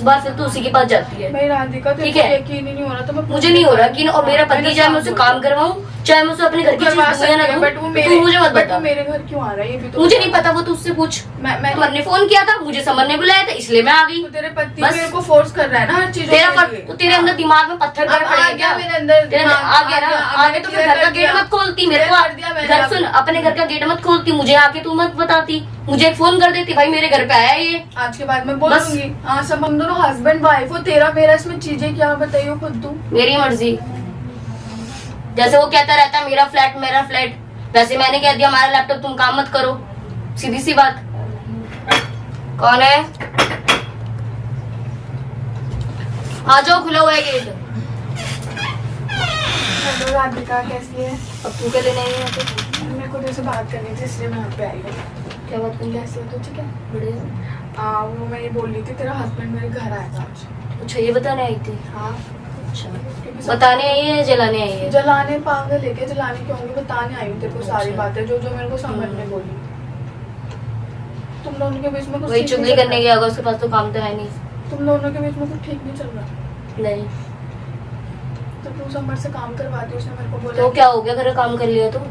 बार फिर तो उसी के पास जाती है। भाई राधिका ठीक है, यकीन ही नहीं हो रहा तो मुझे नहीं हो रहा कि और मेरा पति चाहे मैं उसे काम करवाऊं चाहे मैं उसे अपने घर की चीज दूं या ना दूं, बट वो तू मुझे मत बता। मेरे घर क्यों आ रहा है ये भी तो मुझे नहीं पता, वो तू उससे पूछ। तुमने फोन किया था, मुझे समर ने बुलाया था, इसलिए मैं आ गई। तो तेरे पति मेरे को फोर्स कर रहा है ना हर चीज। तो तेरे अंदर दिमाग में पत्थर गड़ पड़ेगा क्या? मेरे अंदर आ गया ना, आगे तो फिर घर का गेट मत खोलती मेरे को। घर सुन, अपने घर का गेट मत खोलती, मुझे आके तू मत बताती, मुझे फोन कर देती भाई मेरे घर पे आया ये। आज के बाद मैं बोलूंगी। हाँ सब हम दोनों हस्बैंड वाइफ हो, तेरा मेरा इसमें चीजें क्या बताइए खुद तू। मेरी मर्जी, जैसे वो कहता रहता है मेरा फ्लैट मेरा फ्लैट, वैसे मैंने कह दिया हमारा लैपटॉप तुम काम मत करो, सीधी सी बात। कौन है? आ जाओ, खुला हुआ है गेट। हेलो राधिका, कैसी है? अब तू क्या लेने आई है यहाँ पे? मेरे को तेरे से बात करनी थी इसलिए मैं यहाँ पे आई हूँ। क्या बात करनी? कैसी हो तू? ठीक है। बढ़िया। वो मैं ये बोल रही थी तेरा हस्बैंड मेरे घर आया था आज। अच्छा, ये बताने आई थी? हाँ। अच्छा, बताने आई है जलाने आई है? जलाने पागल लेके जलाने क्यों होंगे, बताने आई हूँ तेरे को सारी बातें जो जो मेरे को समझ में बोली। तुम दोनों के बीच में कुछ वही चुगली करने गया होगा, उसके पास तो काम तो है नहीं। तुम दोनों के बीच में कुछ ठीक नहीं चल रहा? नहीं। तो तू समर से काम करवाती, उसने मेरे को बोला तो क्या हो गया, घर का काम कर लिया तो?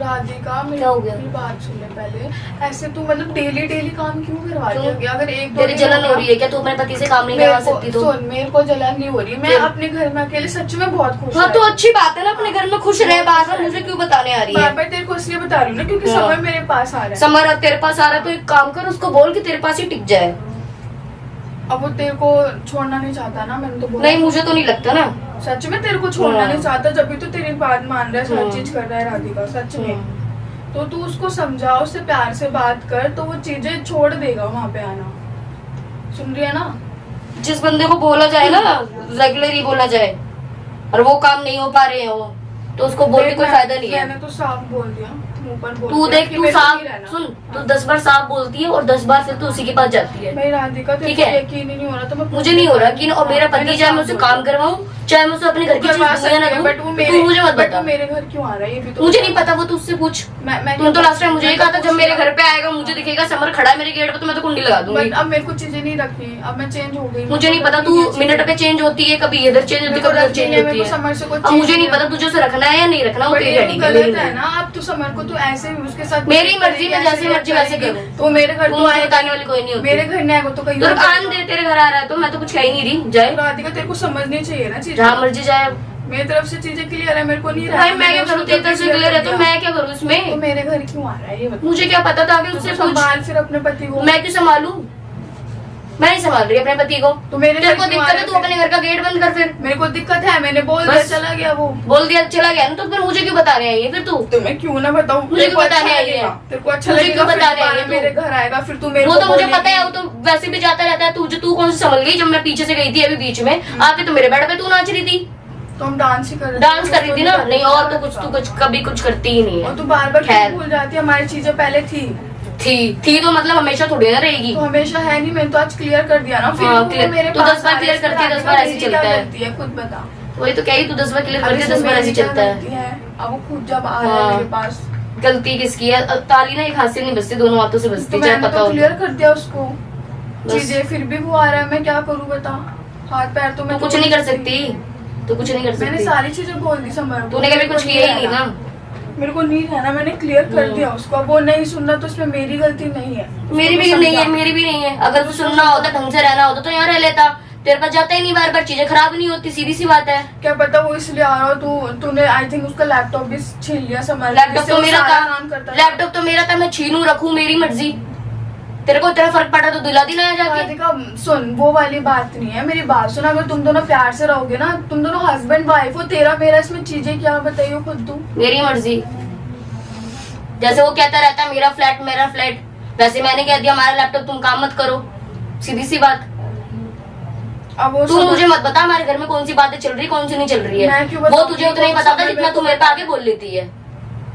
राधिका क्या हो गया? मेरी बात सुन ले पहले। ऐसे तू मतलब डेली डेली काम क्यों करवा रही है? अगर एक दो तेरी जलन हो रही है क्या? तू अपने पति से काम नहीं करवा सकती? तो सुन, मेरे को जलन नहीं हो रही, मैं अपने घर में अकेले सच में बहुत खुश हूँ। हाँ तो अच्छी बात है ना, अपने घर में खुश रहे, बार बार मुझे क्यों बताने आ रही है? बार तेरे को इसलिए बता रही हूँ ना क्योंकि समर मेरे पास आ रहा है। समर अब तेरे पास आ रहा है तो एक काम कर, उसको बोल कि तेरे पास ही टिक जाए। अब वो तेरे को छोड़ना नहीं चाहता ना, मैंने तो बोला। नहीं, मुझे तो नहीं लगता ना। सच में तेरे को छोड़ना नहीं चाहता, जब भी तो तेरी बात मान रहा है, हर चीज कर रहा है राधिका, सच में। तो तू उसको समझा, उससे प्यार से बात कर तो वो चीजें छोड़ देगा वहाँ पे आना। सुन रही है ना? जिस बंदे को बोला जाए ना, रेगुलर ही बोला जाए, और वो काम नहीं हो पा रहे हैं वो, तो उसको बोल के कोई फायदा नहीं है। मैंने तो साफ बोल दिया, मुंह पर बोल तू दिया देख, कि तू मेरे को साफ नहीं रहना। सुन, तू 10 बार साफ बोलती है और 10 बार फिर तू उसी के पास जाती है। मेरी राधिका ठीक है, यकीन ही नहीं हो रहा तो मैं मुझे नहीं हो रहा कि और मेरा पति चाहे मैं उसे काम करवाऊं चाहे मैं उसे अपने घर की चीज दूं या ना दूं, तू मुझे मत बता। मेरे घर क्यों आ रहा है ये भी तो मुझे नहीं पता, वो तू उससे पूछ। तुम तो लास्ट टाइम मुझे ही कहा था जब मेरे घर पे आएगा मुझे दिखेगा समर खड़ा है मेरे गेट पे तो मैं तो कुंडी लगा दूंगी। अब मेरे को चीजें नहीं रखनी, अब मैं चेंज हो गई। मुझे नहीं पता, तू मिनट पे चेंज होती है, कभी इधर चेंज होती है कभी उधर चेंज होती है। समर से अब मुझे नहीं पता तुझे उसे रखना है या नहीं रखना, वो तेरी हेडिंग है, मेरी नहीं। ना। अब तू समर को तू ऐसे उसके साथ मेरी मर्जी, मैं जैसे मर्जी वैसे करूँ। तो मेरे घर तो मुझे बताने वाली कोई नहीं होती। मेरे घर नहीं आएगा तो कहीं तो कान दे, तेरे घर आ रहा है तो मैं तो कुछ कह ही नहीं रही। जाए राधिका, तेरे को समझनी चाहिए ना चीजें। जहाँ मर्जी जाए, मेरी तरफ से चीजें क्लियर है, मेरे को नहीं भाई मैं क्या करूँ, तेरी तरफ से क्लियर है तो मैं क्या करूँ इसमें? तो मेरे घर क्यों आ रहा है ये बता। मुझे क्या पता था कि उससे संभाल फिर अपने पति को। मैं क्यों संभालू? मैं नहीं संभाल रही अपने पति को। तो मेरे तेरे को दिक्कत है, तू अपने घर का गेट बंद कर फिर। मेरे को दिक्कत है, मैंने बोल दिया, चला गया वो। बोल दिया चला गया ना, तो फिर मुझे क्यों बताने आई है फिर तू? तो मैं क्यों ना बताऊं, मुझे क्यों बताने आई है? तेरे को अच्छा मुझे लगेगा क्यों बताने आई है? मेरे घर आएगा फिर तू मेरे वो को तो मुझे बोलेगी। पता है, वो तो वैसे भी जाता रहता है। तू कौन सी संभल गई? जब मैं पीछे से गई थी अभी बीच में आके तो मेरे बेड पे तू नाच रही थी। तो हम डांस ही कर रही थी ना? नहीं और तो कुछ, तू कुछ कभी कुछ करती ही नहीं है। और तू बार बार क्यों भूल जाती है? हमारी चीजें पहले थी तो मतलब हमेशा थोड़ी ना रहेगी। तो हमेशा है नहीं, मैंने तो आज क्लियर कर दिया ना। फिर मेरे तू 10 बार क्लियर करती है, 10 बार ऐसे चलता है। खुद बता। वही तो कही, तू 10 बार क्लियर करती है, 10 बार ऐसे चलता है। अब वो खुद जब आ रहा है मेरे पास। गलती किसकी है? ताली ना एक हाथ से नहीं बचती, दोनों हाथों से बचती, चाहे पता हो। क्लियर कर दिया उसको चीजें, फिर भी वो आ रहा है, मैं क्या करूँ बता। हाथ पैर तो मैं कुछ नहीं कर सकती, तो कुछ नहीं कर सकती। मैंने सारी चीजें बोल दी समर को। तूने कभी कुछ किया ही नहीं ना। मेरे को नहीं रहना, मैंने क्लियर कर दिया उसको। अब वो नहीं सुनना तो इसमें मेरी गलती नहीं है। मेरी भी नहीं है, मेरी भी नहीं है। अगर तू सुनना होता, ढंग से रहना होता तो यहाँ रह लेता। तेरे पास जाता ही नहीं, बार बार चीजें खराब नहीं होती, सीधी सी बात है। क्या पता वो इसलिए आ रहा हो। तूने आई थिंक उसका लैपटॉप भी छीन लिया समर। लैपटॉप तो मेरा था, लैपटॉप तो मेरा था, मैं छीनू रखूं मेरी मर्जी। तेरे को इतना फर्क पड़ा तो दिला दिलाया जाके। सुन, वो वाली बात नहीं है, मेरी बात सुन। अगर तुम दोनों प्यार से रहोगे ना, तुम दोनों हस्बैंड वाइफ हो, तेरा मेरा इसमें चीजें क्या बताइए खुद तू। मेरी मर्जी, जैसे वो कहता रहता है मेरा फ्लैट, वैसे मैंने कह दिया हमारा लैपटॉप तुम काम मत करो, सीधी सी बात। अब वो तू मुझे मत बता हमारे घर में कौन सी बातें चल रही है, कौन सी नहीं चल रही है। वो तुझे उतना ही बताता जितना तू मेरे पे आगे बोल लेती है।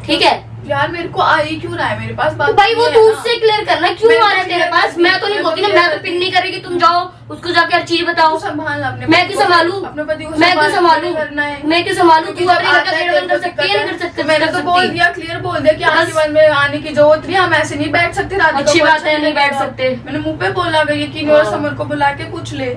ठीक है यार, मेरे को आई क्यों रहा है मेरे पास बात। तो भाई वो तू उससे क्लियर करना, क्यों आ रहा है तेरे पास? मैं तो नहीं बोलती ना, मैं तो पिन नहीं करेगी, तुम जाओ उसको जाके हर चीज बताओ। मैं क्यों संभालू? मैं क्यों संभालू? मैं क्यों संभालू? तू अपने घर का गेट बंद कर सकती है, नहीं कर सकती? मैंने तो बोल दिया, क्लियर बोल दिया कि आज के बाद में आने की जरूरत नहीं, हम ऐसे नहीं बैठ सकते। अच्छी बात है, नहीं बैठ सकते। मैंने मुंह पे बोला, अगर यकीन हो समर को बुला के पूछ ले।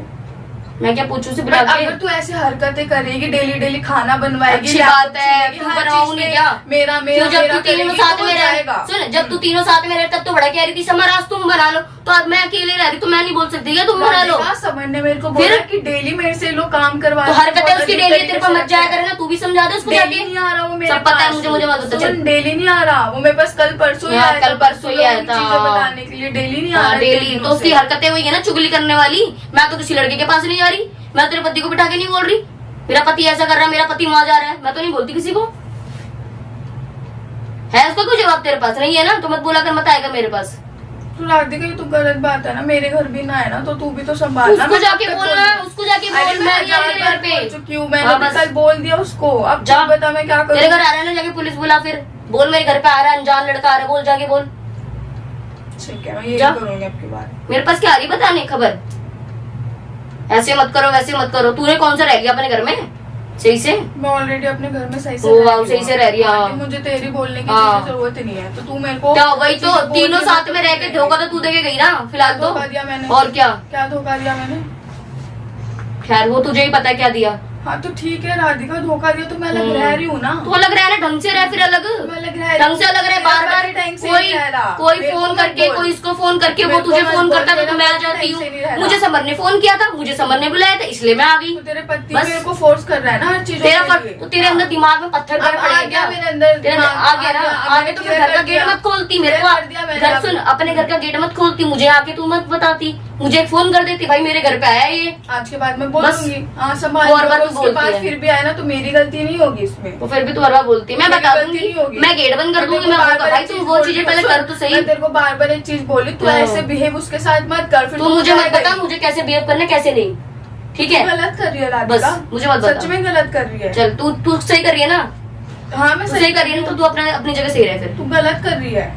मैं क्या पूछूं से बुला के? अगर तू ऐसे हरकतें करेगी, डेली डेली खाना बनवाएगी, अच्छी बात है, तू बनाऊं नहीं क्या? मेरा मेरा जब मेरा तू तीनों करेगी साथ तो में हो जाएगा। सुन, जब तू तीनों साथ में रहे तब तो बड़ा कह रही थी समर आज तुम बना लो, तो अब मैं अकेले रह रही तो मैं नहीं बोल सकती क्या तुम बना लो? समर ने मेरे को बोला कि डेली मेरे से लोग काम करवा, तो हरकतें उसकी डेली तेरे पर मत जाया करे ना, तू भी समझा दे उसको डेली जाके। नहीं आ रहा वो मेरे सब पता है पास। मुझे मत बता चल। डेली नहीं आ रहा वो मेरे पास, कल परसों ही हाँ, आया था, कल परसों ही आया था। चीजें बताने के लिए। डेली नहीं आ रहा हाँ, डेली तो उसकी हरकतें हुई है ना चुगली करने वाली। मैं तो किसी लड़के के पास नहीं जा रही, मैं तेरे पति को बिठा के नहीं बोल रही मेरा पति ऐसा कर रहा है, मेरा पति वहां जा रहा है, मैं तो नहीं बोलती किसी को। है उसका कोई जवाब तेरे पास नहीं है ना, तो मत बोला कर, मत आएगा मेरे पास। तो राधिका ये तो गलत बात है ना, मेरे घर भी ना है ना, तो तू भी तो संभालना। उसको जाके बोलना, उसको जाके बोल मैं नहीं आ रही घर पे। क्यों मैंने कल बोल दिया उसको, अब जा बता मैं क्या करूं? तेरे घर आ रहा है ना, जाके पुलिस बुला, फिर बोल मेरे घर पे आ रहा है अनजान लड़का आ रहा है, बोल जाके बोल। ठीक है मैं ये करूंगी आपकी बात। मेरे पास क्या आ रही बताने खबर, ऐसे मत करो वैसे मत करो। तूने कौन सा रह गया अपने घर में सही से? मैं ऑलरेडी अपने घर में सही से सही से रह रही है। मुझे तेरी बोलने की हाँ। जरूरत ही नहीं है, तो तू मेरे को वही तो तीनों साथ में रह के धोखा तो तू देके गई ना फिलहाल तो। धोखा दिया मैंने। और क्या धोखा दिया मैंने? खैर वो तुझे ही पता है क्या दिया। हाँ तो ठीक है राधिका, धोखा दिया तो मैं अलग रह रही हूँ ना। तो अलग रह रहा, ढंग से रह, फिर अलग ढंग से अलग रहे। बार बार कोई फोन करके, कोई इसको फोन करके, वो तुझे फोन करता था तो मैं आ जाती हूँ। मुझे समर ने फोन किया था, मुझे समर ने बुलाया था, इसलिए मैं आ गई। तेरे पति मेरे को फोर्स कर रहा है ना हर चीज। तो तेरे अंदर दिमाग में पत्थर पड़ेगा क्या? मेरे अंदर आ गया ना, आगे तो फिर घर का गेट मत खोलती मेरे को। घर सुन, अपने घर का गेट मत खोलती, मुझे आके तू मत बताती, मुझे फोन कर देती भाई मेरे घर पे आया ये। आज के बाद मैं बोलूंगी हाँ संभाल। और बार तू बोलती है फिर भी आया ना तो मेरी गलती नहीं होगी इसमें। तो फिर भी तू हर बार बोलती है, मैं बता दूंगी, मैं गेट बंद कर दूंगी। मैं भाई तू वो चीजें पहले कर तो सही। मैं तेरे को बार बार एक चीज बोली, तू ऐसे बिहेव उसके साथ मत कर। फिर तू मुझे मत बता मुझे कैसे बिहेव करना कैसे नहीं, ठीक है? गलत कर रही है राधिका, बस मुझे मत बता। सच में गलत कर रही है। चल तू सही कर रही है ना? हाँ मैं सही कर रही है ना, तो तू अपनी जगह सही रहे। फिर तू गलत कर रही है,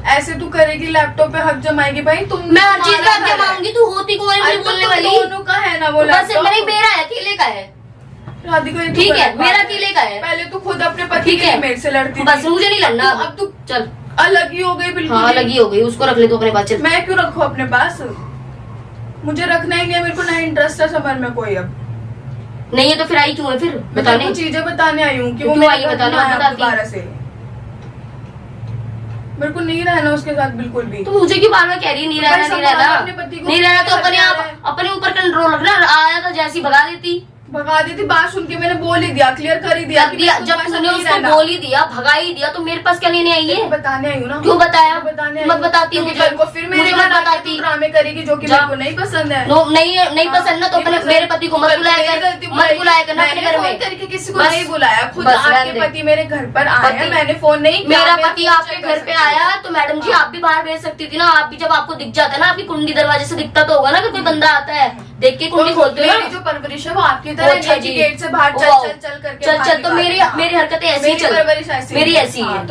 ऐसे तू करेगी लैपटॉप पे हक जमाएगी भाई तुम। मैं हर चीज का हक जमाऊंगी, तू होती कौन है मुझे बोलने वाली? दोनों का है ना वो बस लैपटॉप। मेरा है, अकेले का है राधिका ये तो ठीक है, गलत बात मेरा अकेले का है। पहले तू खुद अपने पति ठीक के है लिए मेरे से लड़ती बस थी। मुझे नहीं लड़ना। अब तू चल अलग ही हो गई बिल्कुल। हाँ अलग ही हो गई, उसको रख ले तू अपने पास। चल मैं क्यों रखूं अपने पास? मुझे रखना ही नहीं है, मेरे को ना इंटरेस्ट है समर में कोई। अब नहीं है तो फिर आई क्यों है? फिर मैं बताने चीजें बताने आई हूँ कि वो क्यों आई बताने, बताना बताती। दोबारा से मेरे को नहीं रहना उसके साथ बिल्कुल भी। तो मुझे क्यों बार बार कह रही है नहीं रहना नहीं रहना? अपने पति को नहीं रहना तो अपने क्या आप अपने ऊपर कंट्रोल रखना। आया तो जैसी भगा देती, भगा दी थी। बात सुन के मैंने बोल ही दिया, क्लियर कर ही दिया कि मैं जब तुम्हारे साथ तूने नहीं उसको रहना। बोल ही दिया, भगा ही दिया, तो मेरे पास क्या लेने आई है? बताने आई हूँ ना। क्यों बताया? बताने आई मत हूँ। बताती क्योंकि मुझे, कल को फिर मेरे मुझे घर मत आके बताती। तू ड्रामे करेगी जो कि मेरे को नहीं पसंद है। नहीं पसंद ना तो अपने मेरे पति को मत बुलाया कर, मत बुलाया करना अपने घर में। करके किसी को नहीं बुलाया, खुद आपके पति मेरे घर पर आए हैं, मैंने फोन नहीं। मेरा पति आपके घर पे आया तो मैडम जी आप भी बाहर भेज सकती थी ना। आप भी जब आपको दिख जाता है ना, आपकी कुंडी दरवाजे से दिखता तो होगा ना कि कोई बंदा आता है, देख के कुंडी खोलते हो ना। मेरी जो परवरिश है वो आपकी तरह अच्छा है कि गेट से बाहर चल करके चल तो मेरी हरकतें ऐसी ही चल, मेरी ऐसी है।